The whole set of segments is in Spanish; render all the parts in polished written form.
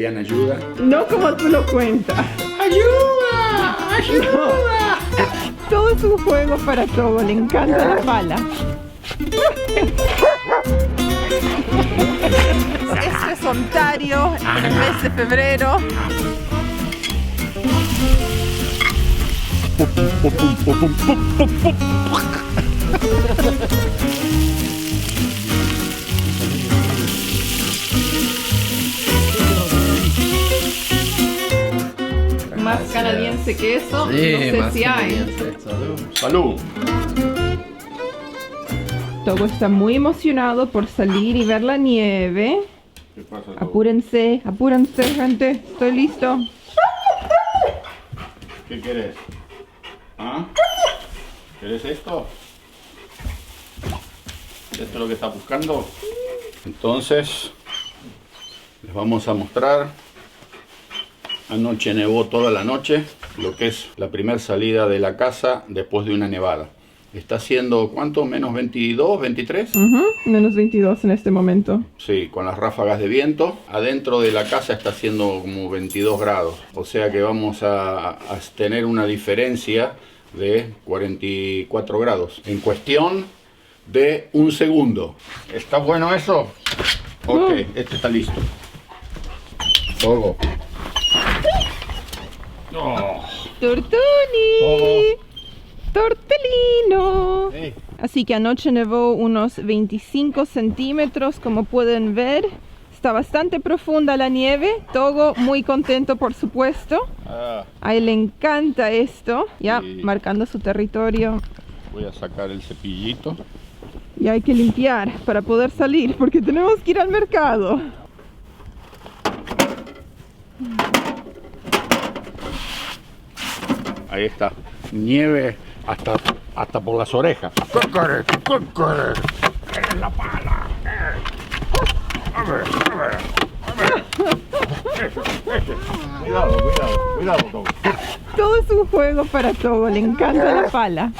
Eliana ayuda. No como tú lo cuentas. ¡Ayuda! ¡Ayuda! Todo es un juego para todo, le encanta la pala. Esto es Ontario en el mes de febrero. Más canadiense que eso, no sé si hay. ¡Salud! Togo está muy emocionado por salir y ver la nieve. ¿Qué pasa, Togo? Apúrense, apúrense, gente. Estoy listo. ¿Qué querés? ¿Ah? ¿Querés esto? ¿Esto es lo que estás buscando? Entonces, les vamos a mostrar. Anoche nevó toda la noche, lo que es la primera salida de la casa después de una nevada. Está haciendo, ¿cuánto? ¿Menos 22, 23? Menos 22 en este momento. Sí, con las ráfagas de viento. Adentro de la casa está haciendo como 22 grados. O sea que vamos a tener una diferencia de 44 grados. En cuestión de un segundo. ¿Está bueno eso? Ok, este está listo. Togo. Oh. ¡Tortoni! ¡Tortelino! Hey. Así que anoche nevó unos 25 centímetros, como pueden ver. Está bastante profunda la nieve. Togo muy contento, por supuesto. A él le encanta esto. Ya, Sí. marcando su territorio. Voy a sacar el cepillito. Y hay que limpiar para poder salir, porque tenemos que ir al mercado. Ahí está. Nieve hasta por las orejas. ¿Qué querés? ¿Qué querés? ¿Querés la pala? A ver. Cuidado, Togo. Todo es un juego para Togo, le encanta la pala.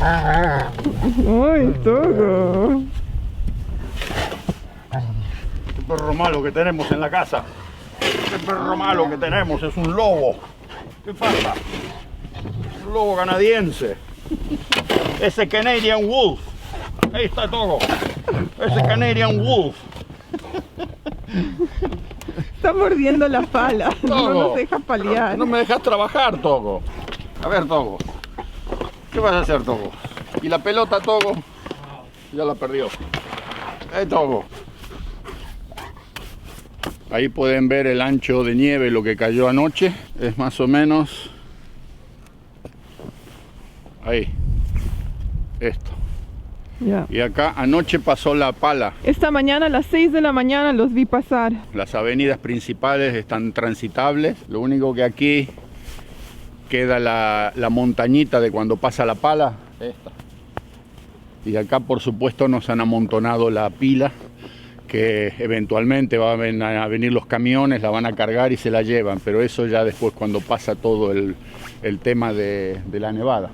¡Ay, Togo! Qué perro malo que tenemos en la casa. Qué perro malo que tenemos, es un lobo. ¿Qué pasa? Un lobo canadiense. Ese Canadian Wolf. Ahí está Togo. Ese Canadian Wolf. Está mordiendo la pala, no Togo. nos deja paliar. No me dejas trabajar, Togo. A ver, Togo. ¿Qué vas a hacer, Togo? ¿Y la pelota, Togo? Ya la perdió. Togo. Ahí pueden ver el ancho de nieve, lo que cayó anoche. Es más o menos... Ahí. Esto. Ya. Y acá anoche pasó la pala. Esta mañana a las 6 de la mañana los vi pasar. Las avenidas principales están transitables. Lo único que aquí queda la montañita de cuando pasa la pala. Esta. Y acá por supuesto nos han amontonado la pila, que eventualmente van a venir los camiones, la van a cargar y se la llevan. Pero eso ya después cuando pasa todo el tema de la nevada.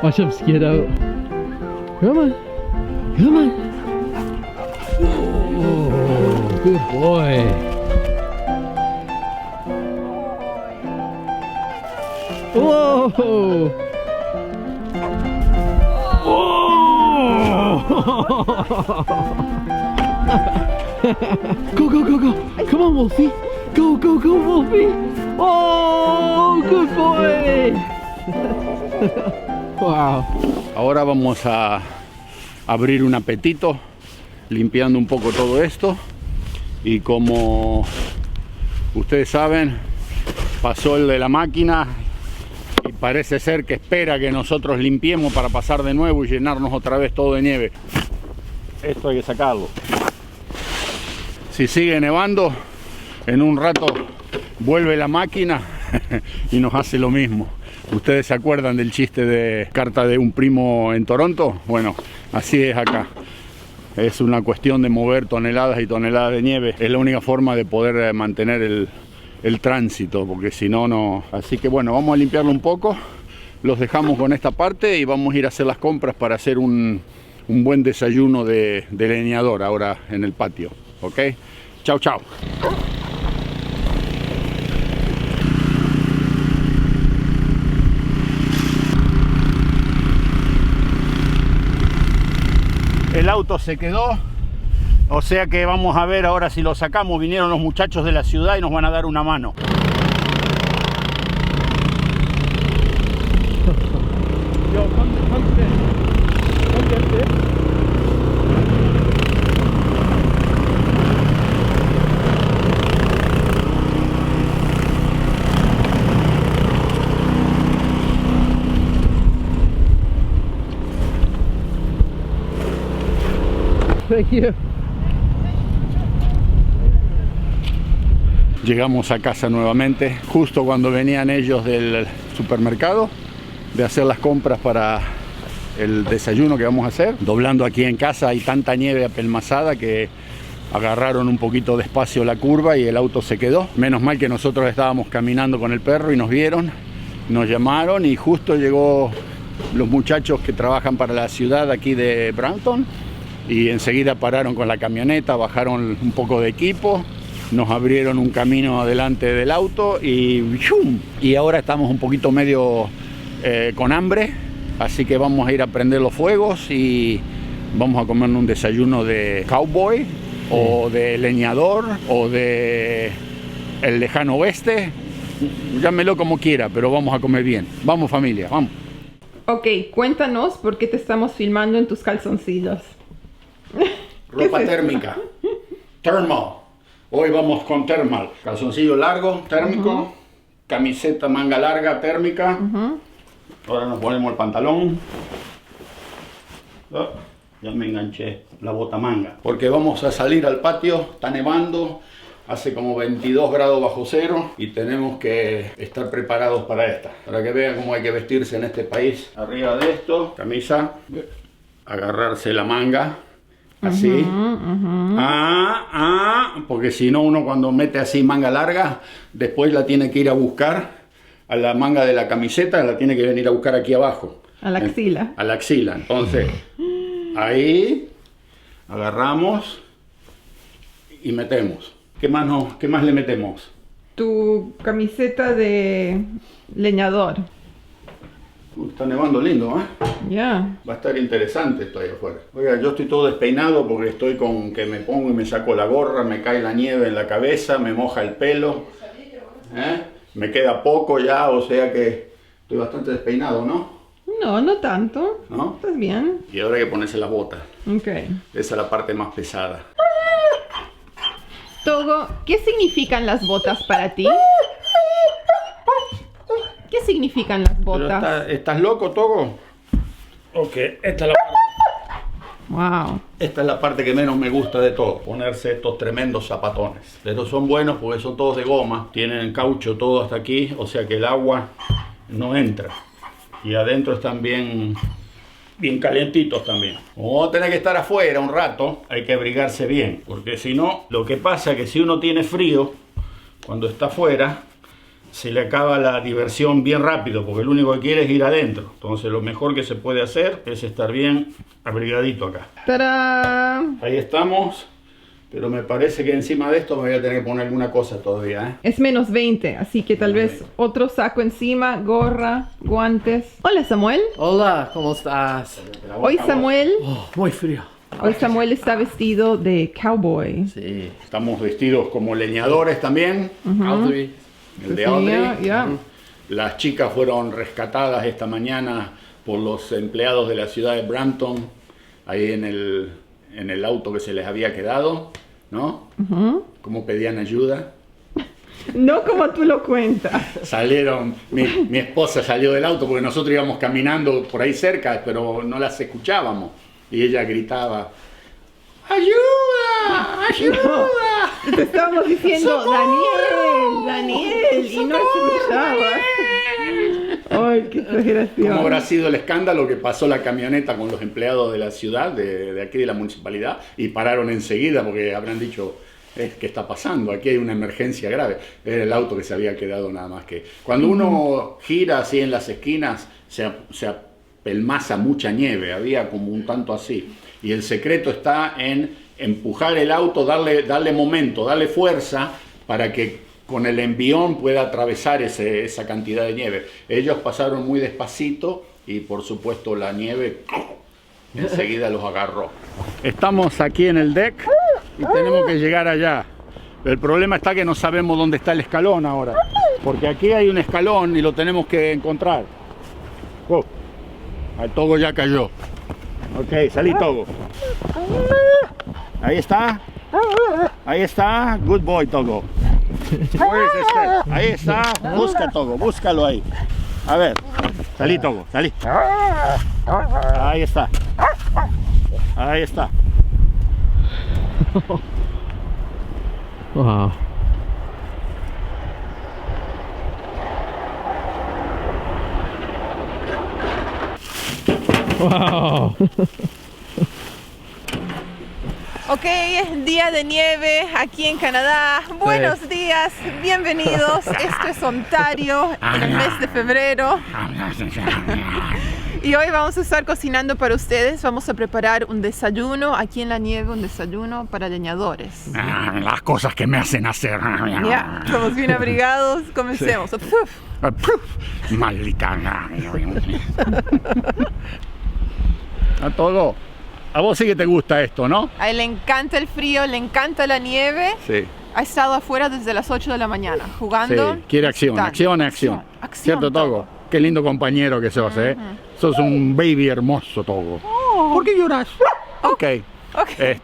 Watch him skid out. Come on. Come on. Oh, good boy. Whoa. Go, go, go, go. Come on, Wolfie. Go, go, go, Wolfie. Oh, good boy. Wow. Ahora vamos a abrir un apetito, limpiando un poco todo esto. Y como ustedes saben, pasó el de la máquina y parece ser que espera que nosotros limpiemos para pasar de nuevo y llenarnos otra vez todo de nieve. Esto hay que sacarlo. Si sigue nevando, en un rato vuelve la máquina y nos hace lo mismo. ¿Ustedes se acuerdan del chiste de carta de un primo en Toronto? Bueno, así es acá. Es una cuestión de mover toneladas y toneladas de nieve. Es la única forma de poder mantener el tránsito, porque si no, no. Así que bueno, vamos a limpiarlo un poco. Los dejamos con esta parte y vamos a ir a hacer las compras para hacer un buen desayuno de leñador ahora en el patio. ¿Ok? Chao, chao. El auto se quedó, o sea que vamos a ver ahora si lo sacamos. Vinieron los muchachos de la ciudad y nos van a dar una mano. Thank you. Llegamos a casa nuevamente, justo cuando venían ellos del supermercado de hacer las compras para el desayuno que vamos a hacer. Doblando aquí en casa hay tanta nieve apelmazada que agarraron un poquito despacio la curva y el auto se quedó. Menos mal que nosotros estábamos caminando con el perro y nos vieron, nos llamaron y justo llegó los muchachos que trabajan para la ciudad aquí de Brampton y enseguida pararon con la camioneta, bajaron un poco de equipo, nos abrieron un camino adelante del auto y ¡shum! Y ahora estamos un poquito medio con hambre, así que vamos a ir a prender los fuegos y vamos a comer un desayuno de cowboy o de leñador o de el lejano oeste, llámelo como quiera, pero vamos a comer bien. Vamos, familia, vamos. Ok, cuéntanos por qué te estamos filmando en tus calzoncillos. Ropa térmica, thermal. Hoy vamos con thermal. Calzoncillo largo, térmico, camiseta manga larga, térmica. Ahora nos ponemos el pantalón. Oh, ya me enganché la bota manga. Porque vamos a salir al patio, está nevando, hace como 22 grados bajo cero y tenemos que estar preparados para esta. Para que vean cómo hay que vestirse en este país. Arriba de esto, camisa, agarrarse la manga. Así, porque si no uno cuando mete así manga larga, después la tiene que ir a buscar a la manga de la camiseta, la tiene que venir a buscar aquí abajo. A la axila. A la axila, entonces, ahí, agarramos y metemos. ¿Qué más le metemos? Tu camiseta de leñador. Está nevando lindo, ¿eh? Ya. Va a estar interesante esto ahí afuera. Oiga, yo estoy todo despeinado porque estoy con que me pongo y me saco la gorra, me cae la nieve en la cabeza, me moja el pelo. Me queda poco ya, o sea que estoy bastante despeinado, ¿no? No, no tanto. ¿No? ¿Estás bien? Y ahora hay que ponerse las botas. Ok. Esa es la parte más pesada. Togo, ¿qué significan las botas para ti? ¿Qué significan las botas? Pero ¿estás loco, Togo? Ok, esta es la parte. Wow. Esta es la parte que menos me gusta de todo, ponerse estos tremendos zapatones. Pero son buenos porque son todos de goma, tienen caucho todo hasta aquí, o sea que el agua no entra. Y adentro están bien calientitos también. Como vamos a tener que estar afuera un rato, hay que abrigarse bien, porque si no, lo que pasa es que si uno tiene frío, cuando está afuera, se le acaba la diversión bien rápido, porque lo único que quiere es ir adentro. Entonces lo mejor que se puede hacer es estar bien abrigadito acá. ¡Tarán! Ahí estamos, pero me parece que encima de esto me voy a tener que poner alguna cosa todavía, ¿eh? Es menos 20, así que tal vez otro saco encima, gorra, guantes. Hola, Samuel. Hola, ¿cómo estás? Hoy Samuel, Oh, muy frío. hoy Samuel está vestido de cowboy. Sí. Estamos vestidos como leñadores también, Audrey. el de Audrey. Ya. Las chicas fueron rescatadas esta mañana por los empleados de la ciudad de Brampton, ahí en el auto que se les había quedado, ¿no? Como pedían ayuda. No como tú lo cuentas. Salieron, mi esposa salió del auto porque nosotros íbamos caminando por ahí cerca, pero no las escuchábamos. Y ella gritaba, ¡ayuda! ¡Ayuda! Te estábamos diciendo, Daniel, y no escuchabas. Ay, qué exageración. ¿Cómo habrá sido el escándalo que pasó la camioneta con los empleados de la ciudad, de aquí de la municipalidad, y pararon enseguida porque habrán dicho, ¿qué está pasando? Aquí hay una emergencia grave. Era el auto que se había quedado nada más que... Cuando uno gira así en las esquinas, se apelmaza mucha nieve, había como un tanto así. Y el secreto está en empujar el auto, darle momento, darle fuerza para que con el envión pueda atravesar esa cantidad de nieve. Ellos pasaron muy despacito y por supuesto la nieve enseguida los agarró. Estamos aquí en el deck y tenemos que llegar allá. El problema está que no sabemos dónde está el escalón ahora, porque aquí hay un escalón y lo tenemos que encontrar. Oh, el Togo ya cayó. Ok, salí Togo. Ahí está. Ahí está. Good boy, Togo. Ahí está. Busca, Togo. Búscalo ahí. A ver. Salí, Togo. Salí. Ahí está. Ahí está. Wow. Wow. Ok, día de nieve aquí en Canadá. Buenos días, bienvenidos. Esto es Ontario en el mes de febrero. Y hoy vamos a estar cocinando para ustedes. Vamos a preparar un desayuno aquí en la nieve, un desayuno para leñadores. Las cosas que me hacen hacer. Ya, estamos bien abrigados. Comencemos. Sí. Maldita. A todo. A vos sí que te gusta esto, ¿no? A él le encanta el frío, le encanta la nieve. Sí. Ha estado afuera desde las 8 de la mañana jugando. Sí. Quiere acción, acción. Acción, ¿Cierto, Togo? Qué lindo compañero que sos, ¿eh? Sos un baby hermoso, Togo. Oh. ¿Por qué lloras? Ok. Okay.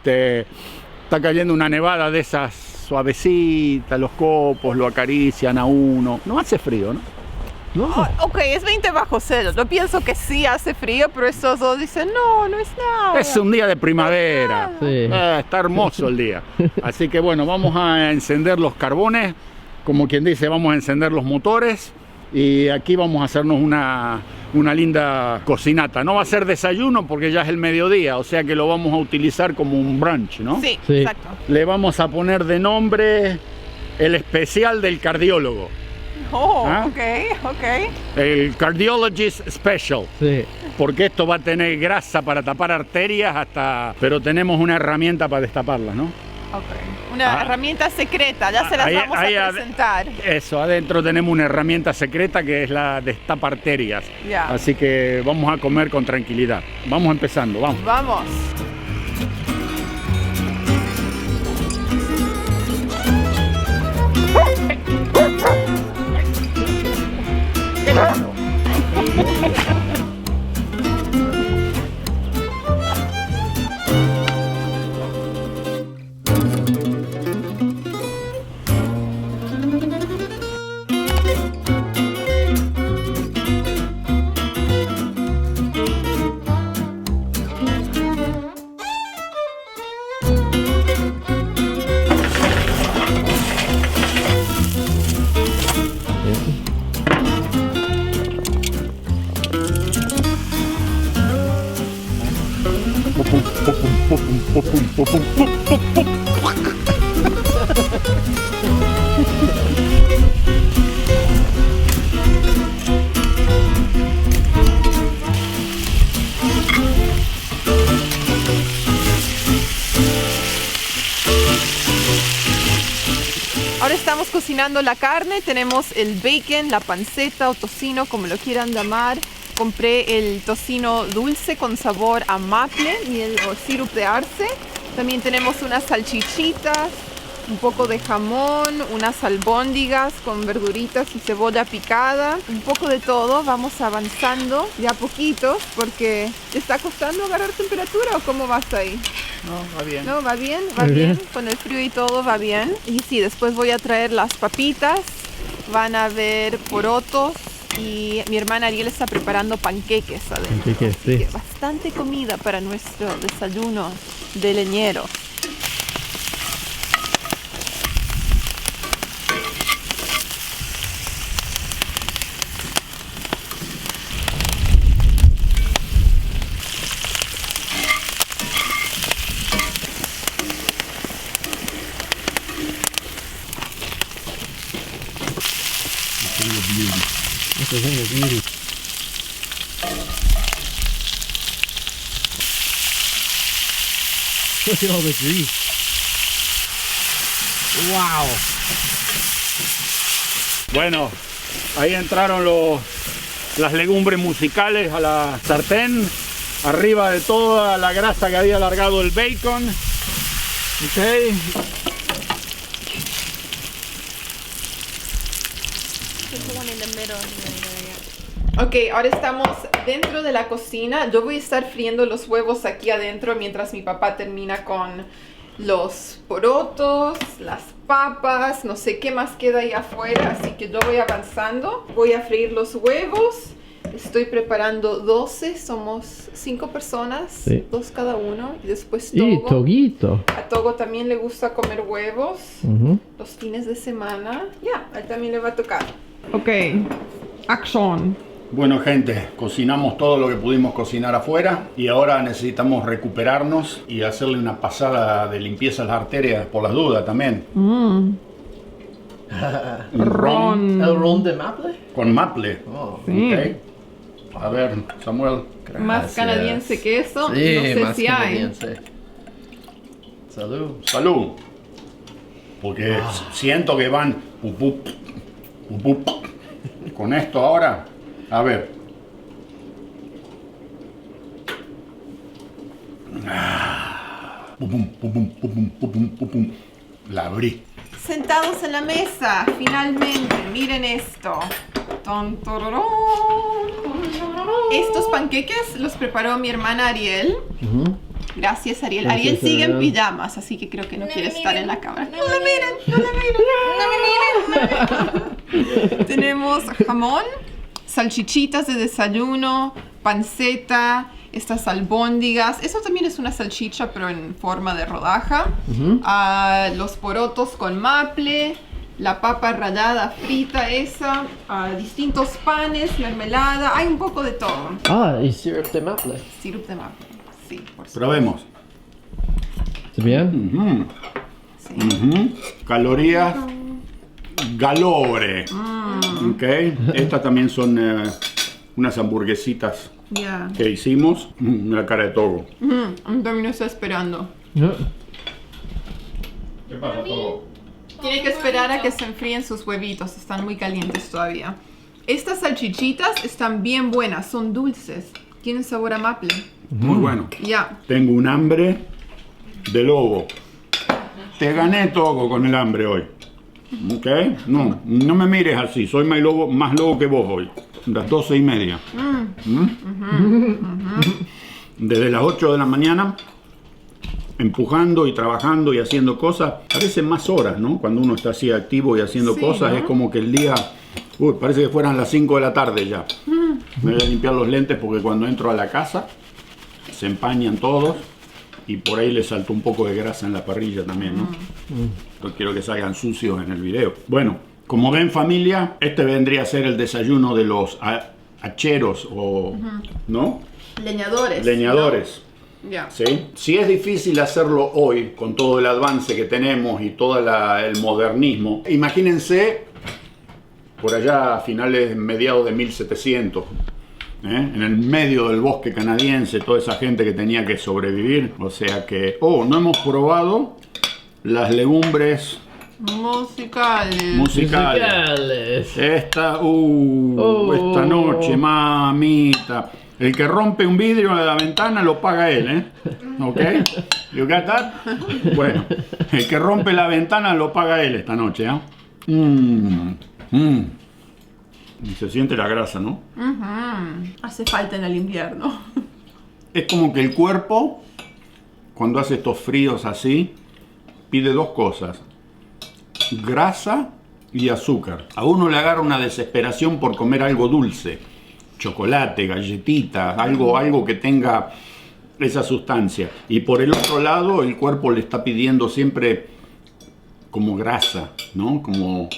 Está cayendo una nevada de esas suavecitas, los copos lo acarician a uno. No hace frío, ¿no? No. Oh, ok, es 20 bajo cero. Yo pienso que sí hace frío, pero estos dos dicen, no, no es nada. Es un día de primavera. Sí. Está hermoso el día. Así que bueno, vamos a encender los carbones. Como quien dice, vamos a encender los motores. Y aquí vamos a hacernos una linda cocinata. No va a ser desayuno porque ya es el mediodía, o sea que lo vamos a utilizar como un brunch, ¿no? Sí, Sí. exacto. Le vamos a poner de nombre el especial del cardiólogo. Oh, ¿Ah? ok. El Cardiologist Special. Sí. Porque esto va a tener grasa para tapar arterias pero tenemos una herramienta para destaparlas, ¿no? Ok. Una herramienta secreta, ya se las vamos a presentar. Eso, adentro tenemos una herramienta secreta que es la destapa arterias. Ya. Así que vamos a comer con tranquilidad. Vamos empezando, vamos. Vamos. Ahora estamos cocinando la carne, tenemos el bacon, la panceta o tocino, como lo quieran llamar. Compré el tocino dulce con sabor a maple o sirup de arce. También tenemos unas salchichitas, un poco de jamón, unas albóndigas con verduritas y cebolla picada, un poco de todo. Vamos avanzando de a poquitos porque ¿te está costando agarrar temperatura o cómo vas ahí? No, va bien. No, va bien, Bien. con el frío y todo va bien. Y sí, después voy a traer las papitas, van a haber porotos y mi hermana Ariel está preparando panqueques adentro. Panqueques, Así sí. que bastante comida para nuestro desayuno de leñero. That's the thing of beauty. Look at all the grease. Wow. Bueno, ahí entraron las legumbres musicales a la sartén, arriba de toda la grasa que había alargado el bacon. Ok. Ok, ahora estamos dentro de la cocina. Yo voy a estar friendo los huevos aquí adentro mientras mi papá termina con los porotos, las papas, no sé qué más queda ahí afuera, así que yo voy avanzando. Voy a freír los huevos. Estoy preparando 12, somos 5 personas, Sí. 2 cada uno. Y después Y Togo. Toguito. A Togo también le gusta comer huevos los fines de semana. Ya, a él también le va a tocar. Ok, acción. Bueno, gente, cocinamos todo lo que pudimos cocinar afuera y ahora necesitamos recuperarnos y hacerle una pasada de limpieza a las arterias por las dudas también. Un ron El ron de maple. con maple. Oh. Sí. Ok. A ver, Samuel. Más canadiense que eso, Sí, no sé más si hay. canadiense. Salud. Salud. Porque siento que van pup, pup, pup, pup. Con esto ahora. A ver. Pum, pum, pum, pum, pum, pum, pum, pum, pum. La abrí. Sentados en la mesa, finalmente, miren esto. Ton, tororón. Estos panqueques los preparó mi hermana Ariel. Gracias, Ariel. Gracias, Ariel sigue en Ariel. pijamas, así que creo que no quiere estar en la cámara. No No la me miren, no la miren, no me miren. Tenemos jamón, salchichitas de desayuno, panceta, estas albóndigas. Eso también es una salchicha, pero en forma de rodaja. Los porotos con maple, la papa rallada frita esa, distintos panes, mermelada. Hay un poco de todo. Ah, y syrup de maple. Sirup de maple. Sí, por supuesto. Probemos. ¿Está bien? Sí. Calorías galore. Ok. Estas también son unas hamburguesitas Ya. que hicimos. La cara de Togo. También está esperando. No. ¿Qué pasa, Togo? Tiene que esperar a que se enfríen sus huevitos, están muy calientes todavía. Estas salchichitas están bien buenas, son dulces, tienen sabor a maple. Muy bueno. Ya, Tengo un hambre de lobo. Te gané, Togo, con el hambre hoy. ¿Ok? No, no me mires así. Soy más lobo que vos hoy. Las 12:30. Desde las 8 de la mañana, empujando y trabajando y haciendo cosas. Parecen más horas, ¿no? Cuando uno está así activo y haciendo Sí, cosas, ¿no? es como que el día... Uy, parece que fueran las 5 de la tarde ya. Me voy a limpiar los lentes porque cuando entro a la casa se empañan todos y por ahí le saltó un poco de grasa en la parrilla también, ¿no? No quiero que salgan sucios en el video. Bueno, como ven, familia, este vendría a ser el desayuno de los hacheros o... ¿no? leñadores. Leñadores. ¿no? Ya. ¿Sí? Si es difícil hacerlo hoy con todo el avance que tenemos y todo el modernismo, imagínense por allá a finales, mediados de 1700, en el medio del bosque canadiense, toda esa gente que tenía que sobrevivir. O sea que, no hemos probado las legumbres Musicales. Musicales. esta noche, mamita. El que rompe un vidrio de la ventana lo paga él, ¿eh? ¿Ok? You got that? Bueno, el que rompe la ventana lo paga él esta noche, ¿eh? Y se siente la grasa, ¿no? Hace falta en el invierno. Es como que el cuerpo, cuando hace estos fríos así, pide dos cosas: grasa y azúcar. A uno le agarra una desesperación por comer algo dulce. Chocolate, galletitas, algo que tenga esa sustancia. Y por el otro lado, el cuerpo le está pidiendo siempre como grasa, ¿no? Como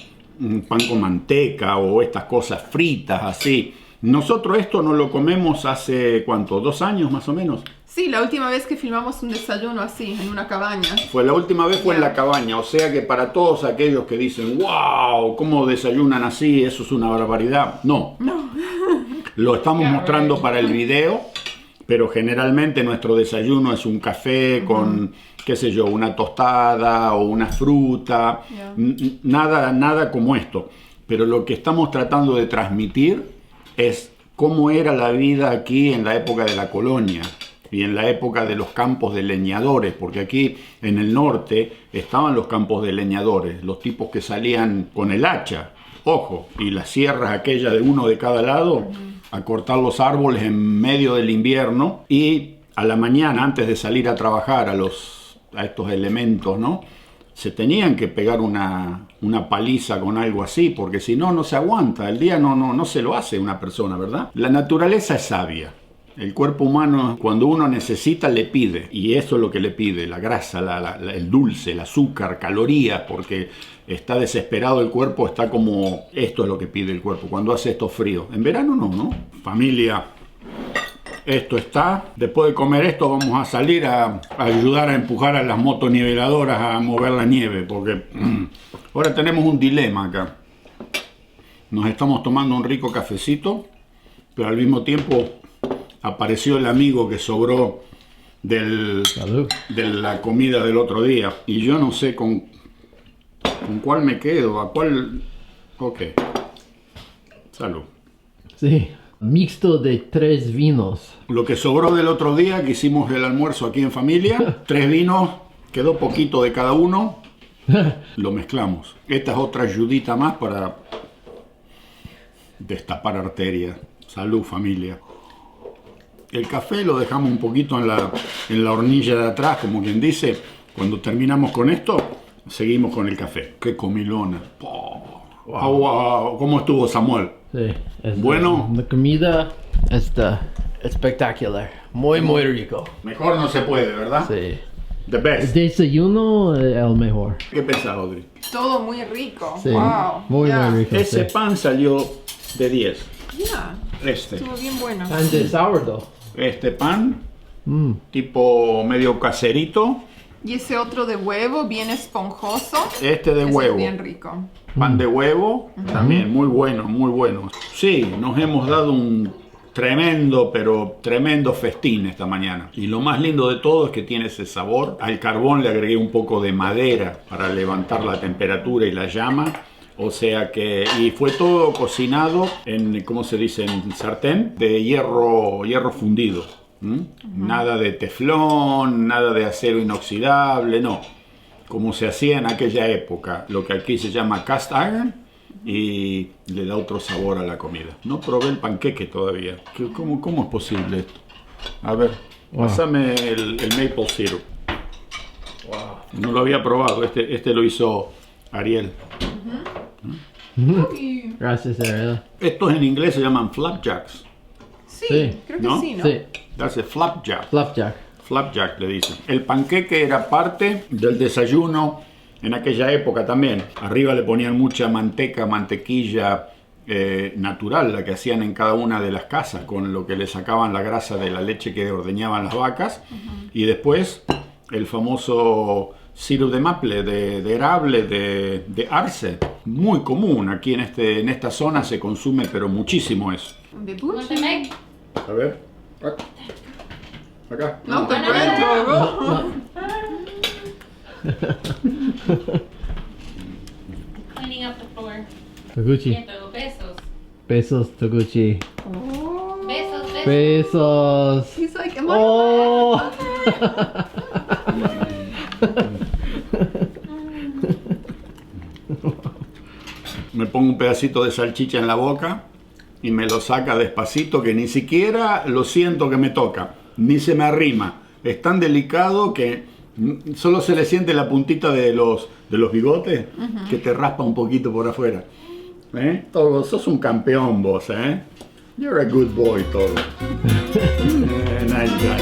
un pan con manteca o estas cosas fritas, así. Nosotros esto no lo comemos hace, ¿cuánto? 2 años más o menos. Sí, la última vez que filmamos un desayuno así, en una cabaña. La última vez fue en la cabaña, o sea que para todos aquellos que dicen, wow, ¿cómo desayunan así? Eso es una barbaridad. No. Lo estamos mostrando para el video, pero generalmente nuestro desayuno es un café con, qué sé yo, una tostada o una fruta. Nada como esto. Pero lo que estamos tratando de transmitir es cómo era la vida aquí en la época de la colonia y en la época de los campos de leñadores, porque aquí en el norte estaban los campos de leñadores, los tipos que salían con el hacha, ojo, y las sierras aquellas de uno de cada lado, a cortar los árboles en medio del invierno, y a la mañana, antes de salir a trabajar a estos elementos, ¿no?, se tenían que pegar una paliza con algo así, porque si no, no se aguanta. El día no se lo hace una persona, ¿verdad? La naturaleza es sabia. El cuerpo humano, cuando uno necesita, le pide. Y eso es lo que le pide, la grasa, el dulce, el azúcar, calorías, porque está desesperado el cuerpo, está como... Esto es lo que pide el cuerpo cuando hace estos fríos. En verano no. Familia, esto está. Después de comer esto vamos a salir a ayudar a empujar a las motoniveladoras a mover la nieve, porque ahora tenemos un dilema acá. Nos estamos tomando un rico cafecito, pero al mismo tiempo apareció el amigo que sobró de la comida del otro día. Y yo no sé con cuál me quedo, a cuál... Ok. Salud. Sí. Mixto de 3 vinos. Lo que sobró del otro día, que hicimos el almuerzo aquí en familia, 3 vinos, quedó poquito de cada uno, lo mezclamos. Esta es otra ayudita más para destapar arterias. Salud, familia. El café lo dejamos un poquito en la hornilla de atrás, como quien dice. Cuando terminamos con esto, seguimos con el café. ¡Qué comilona! Oh, wow. ¿Cómo estuvo, Samuel? Sí. Bueno. La comida está espectacular. Muy rico. Mejor no se puede, ¿verdad? Sí. The best. El desayuno el mejor. ¿Qué pensás, Audrey? Todo muy rico. Sí. Wow. Muy rico. Ese sí. pan salió de 10. Ya. Estuvo bien bueno. Pan de sourdough. Este pan, tipo medio caserito. Y ese otro de huevo, bien esponjoso. Este de Ese huevo. Es bien rico. Pan de huevo, también muy bueno, muy bueno. Sí, nos hemos dado un tremendo festín esta mañana. Y lo más lindo de todo es que tiene ese sabor. Al carbón le agregué un poco de madera para levantar la temperatura y la llama. O sea que, y fue todo cocinado en, ¿cómo se dice? En sartén de hierro fundido. Nada de teflón, nada de acero inoxidable, no. Como se hacía en aquella época, lo que aquí se llama cast iron, y le da otro sabor a la comida. No probé el panqueque todavía. ¿Cómo es posible esto? A ver, pásame el maple syrup. Wow. No lo había probado, este lo hizo Ariel. Gracias, Ariel. Estos en inglés se llaman flapjacks. Sí, Sí. creo que ¿No? sí, ¿no? Sí. That's a flapjack. Flapjack. Flapjack le dicen. El panqueque era parte del desayuno en aquella época también. Arriba le ponían mucha mantequilla natural, la que hacían en cada una de las casas, con lo que le sacaban la grasa de la leche que ordeñaban las vacas. Y después el famoso sirope de maple, de érable, de arce. Muy común aquí en esta zona, se consume pero muchísimo eso. De dulce. A ver. Acá. No te encuentro. Cleaning up the floor. Toguchi. Siento, besos. Pesos, Toguchi. Oh. Besos, besos. Pesos. He's like, am I Oh. Me pongo un pedacito de salchicha en la boca y me lo saca despacito, que ni siquiera lo siento que me toca, ni se me arrima. Es tan delicado que solo se le siente la puntita de los bigotes, que te raspa un poquito por afuera. Togo, sos un campeón vos, ¿eh? You're a good boy, Togo. Nice guy.